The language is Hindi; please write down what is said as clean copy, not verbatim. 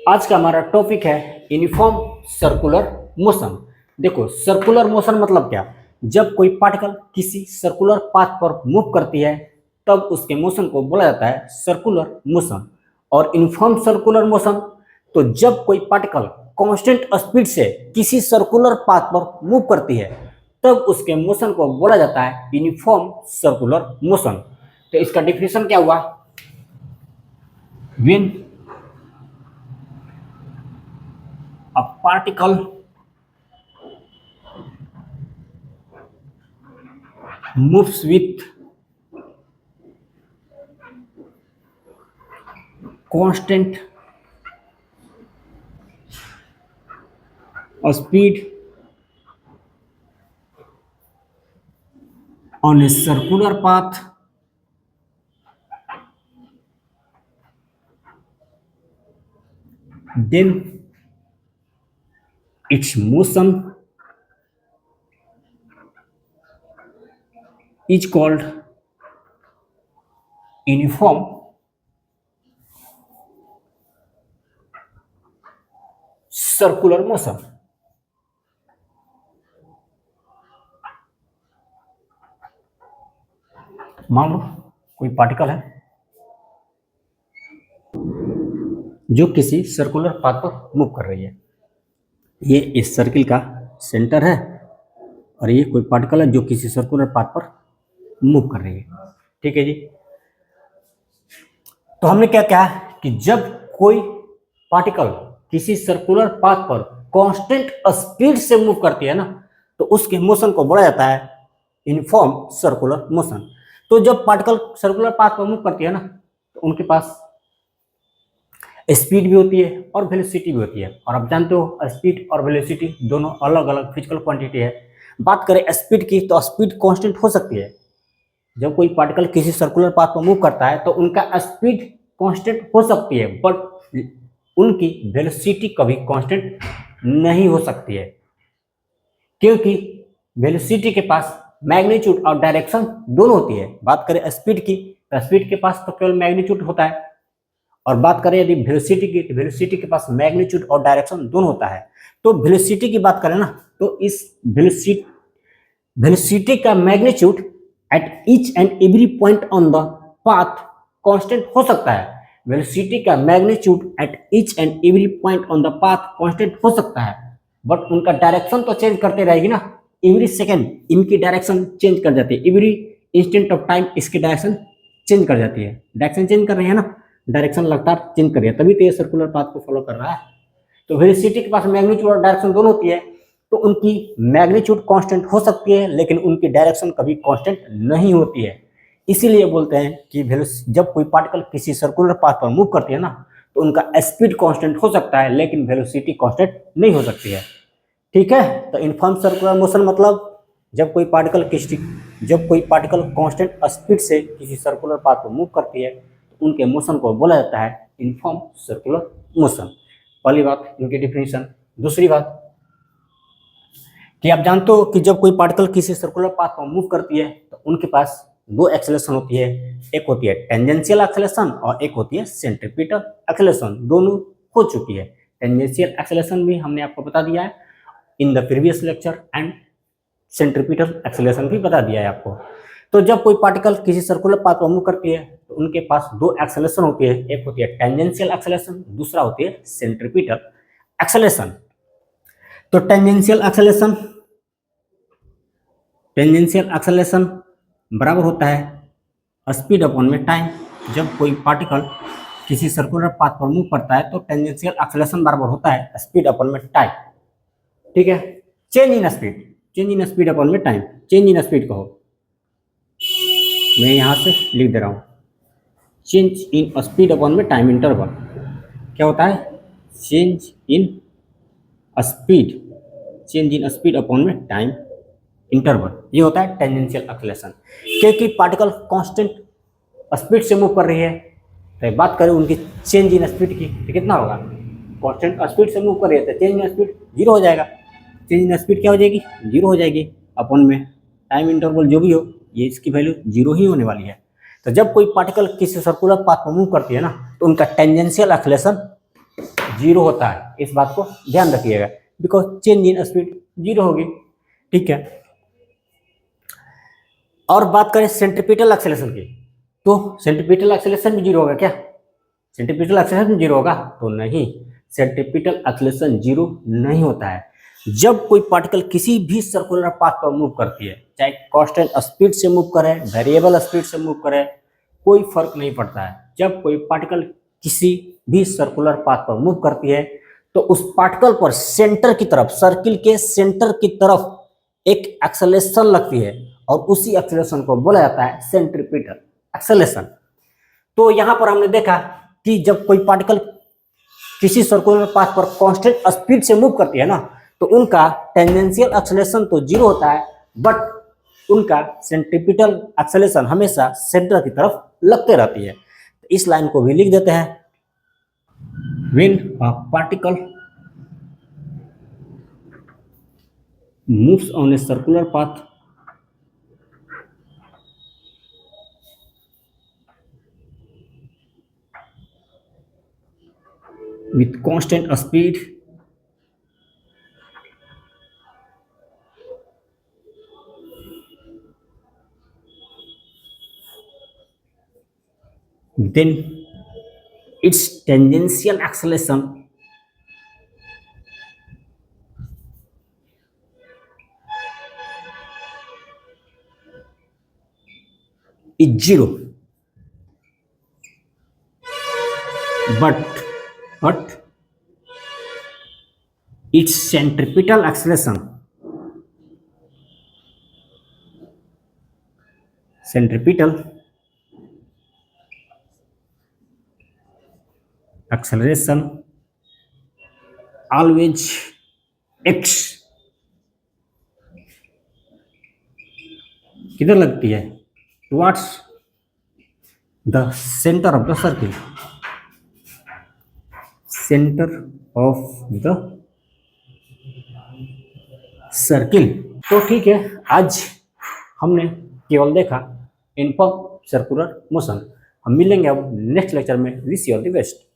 आज का हमारा टॉपिक है यूनिफॉर्म सर्कुलर मोशन। देखो, सर्कुलर मोशन मतलब क्या? जब कोई पार्टिकल किसी सर्कुलर पाथ पर मूव करती है तब उसके मोशन को बोला जाता है सर्कुलर मोशन। और यूनिफॉर्म सर्कुलर मोशन तो जब कोई पार्टिकल कांस्टेंट स्पीड से किसी सर्कुलर पाथ पर मूव करती है तब उसके मोशन को बोला जाता है यूनिफॉर्म सर्कुलर मोशन। तो इसका डिफिनेशन क्या हुआ? When a particle moves with constant speed on a circular path, then its motion is called uniform circular motion. मान लो कोई पार्टिकल है जो किसी सर्कुलर पाथ पर मूव कर रही है। ये इस सर्किल का सेंटर है और ये कोई पार्टिकल है जो किसी सर्कुलर पाथ पर मूव कर रही है। ठीक है जी। तो हमने क्या कहा कि जब कोई पार्टिकल किसी सर्कुलर पाथ पर कांस्टेंट स्पीड से मूव करती है ना तो उसके मोशन को बोला जाता है यूनिफॉर्म सर्कुलर मोशन। तो जब पार्टिकल सर्कुलर पाथ पर मूव करती है ना तो उनके पास स्पीड भी होती है और वेलोसिटी भी होती है। और आप जानते हो स्पीड और वेलोसिटी दोनों अलग अलग फिजिकल क्वांटिटी है। बात करें स्पीड की तो स्पीड कांस्टेंट हो सकती है। जब कोई पार्टिकल किसी सर्कुलर पाथ पर मूव करता है तो उनका स्पीड कांस्टेंट हो सकती है बट उनकी वेलोसिटी कभी कांस्टेंट नहीं हो सकती है, क्योंकि वेलोसिटी के पास मैग्नीट्यूड और डायरेक्शन दोनों होती है। बात करें स्पीड की तो स्पीड के पास तो केवल मैग्नीट्यूड होता है, और बात करें यदि वेलोसिटी की तो वेलोसिटी के पास मैग्नीट्यूड और डायरेक्शन दोनों होता है। तो वेलोसिटी की बात करें ना तो इस वेलोसिटी का magnitude at each and every point on the path constant हो सकता है। वेलोसिटी का magnitude at each and every point on the path constant हो सकता है बट उनका डायरेक्शन तो चेंज करते रहेगी ना। एवरी सेकेंड इनकी डायरेक्शन चेंज कर जाती है, एवरी इंस्टेंट ऑफ टाइम इसकी डायरेक्शन चेंज कर जाती है। डायरेक्शन चेंज कर रही है ना, डायरेक्शन लगातार चेंज कर रही है, तभी तो ये सर्कुलर पाथ को फॉलो कर रहा है। तो वेलोसिटी के पास मैग्नीट्यूड और डायरेक्शन दोनों होती है तो उनकी मैग्नीट्यूड कांस्टेंट हो सकती है लेकिन उनकी डायरेक्शन कभी कांस्टेंट नहीं होती है। इसीलिए बोलते हैं कि जब कोई पार्टिकल किसी सर्कुलर पाथ पर मूव करती है ना तो उनका स्पीड कांस्टेंट हो सकता है लेकिन वेलोसिटी कांस्टेंट नहीं हो सकती है। ठीक है। तो यूनिफॉर्म सर्कुलर मोशन मतलब जब कोई पार्टिकल कांस्टेंट स्पीड से किसी सर्कुलर पाथ पर मूव करती है तो उनके मोशन को बोला जाता है यूनिफॉर्म सर्कुलर मोशन। पहली बात इनकी डिफिनेशन। दूसरी बात कि आप जानते हो कि जब कोई पार्टिकल किसी सर्कुलर पाथ पर मूव करती है तो उनके पास दो एक्सेलरेशन होती है। एक होती है टेंजेंशियल एक्सेलरेशन और एक होती है सेंट्रीपिटल एक्सेलरेशन। दोनों हो चुकी है। टेंजेंशियल एक्सेलरेशन भी हमने आपको बता दिया है in the previous lecture and centripetal acceleration भी बता दिया है आपको। तो जब कोई पार्टिकल किसी सर्कुलर पाथ पर मूव करती है तो उनके पास दो एक्सेलरेशन होती है। एक होती है टेंजेंशियल एक्सेलरेशन, दूसरा होती है सेंट्रीपिटल एक्सेलरेशन। तो टेंजेंशियल एक्सेलरेशन बराबर होता है स्पीड अपॉन में टाइम। जब कोई पार्टिकल किसी सर्कुलर पाथ पर मूव करता है तो टेंजेंशियल एक्सेलरेशन बराबर होता है स्पीड अपॉन में टाइम। ठीक है। चेंज इन स्पीड अपॉन में टाइम। चेंज इन स्पीड कहो, मैं यहां से लिख दे रहा हूं चेंज इन स्पीड अपॉन में टाइम इंटरवल। क्या होता है? चेंज इन स्पीड अपॉन में टाइम इंटरवल। ये होता है टेंजेंशियल एक्सेलरेशन। क्योंकि पार्टिकल कांस्टेंट स्पीड से मूव कर रही है तो बात करें उनकी चेंज इन स्पीड की तो कितना होगा? कांस्टेंट स्पीड से मूव कर रही है तो चेंज इन स्पीड जीरो हो जाएगा। चेंज इन स्पीड क्या हो जाएगी? जीरो हो जाएगी। अपॉन में टाइम इंटरवल जो भी हो ये इसकी वैल्यू जीरो ही होने वाली है। तो जब कोई पार्टिकल किसी सर्कुलर पाथ पर मूव करती है ना तो उनका टेंजेंशियल एक्सेलरेशन जीरो होता है, इस बात को ध्यान रखिएगा, because change in speed zero होगी। ठीक है, और बात करें सेंट्रीपिटल एक्सेलरेशन की, तो सेंट्रीपिटल एक्सेलरेशन भी जीरो होगा क्या? सेंट्रीपिटल एक्सेलरेशन जीरो होगा तो नहीं, सेंट्रीपिटल एक्सेलरेशन जीरो नहीं होता है। जब कोई पार्टिकल किसी भी सर्कुलर पाथ पर मूव करती है, चाहे कांस्टेंट स्पीड से मूव करे, वेरिएबल स्पीड से मूव करे, कोई फर्क नहीं पड़ता है। जब कोई पार्टिकल किसी भी सर्कुलर पाथ पर मूव करती है तो उस पार्टिकल पर सेंटर की तरफ, सर्किल के सेंटर की तरफ एक एक्सेलरेशन लगती है और उसी एक्सेलरेशन को बोला जाता है सेंट्रीपिटल एक्सेलरेशन। तो यहां पर हमने देखा कि जब कोई पार्टिकल किसी सर्कुलर पाथ पर कांस्टेंट स्पीड से मूव करती है ना, तो उनका टेंजेंशियल एक्सेलरेशन तो जीरो होता है, बट उनका सेंट्रीपिटल एक्सेलरेशन हमेशा सेंटर की तरफ लगते रहती है। तो इस लाइन को भी लिख देते हैं, when a particle moves on a circular path with constant speed then its tangential acceleration is zero, but its centripetal acceleration always acts किधर लगती है? Towards the centre of the circle, centre of the circle. तो ठीक है, आज हमने केवल देखा यूनिफॉर्म सर्कुलर मोशन। हम मिलेंगे अब नेक्स्ट लेक्चर में। Wish you all the best.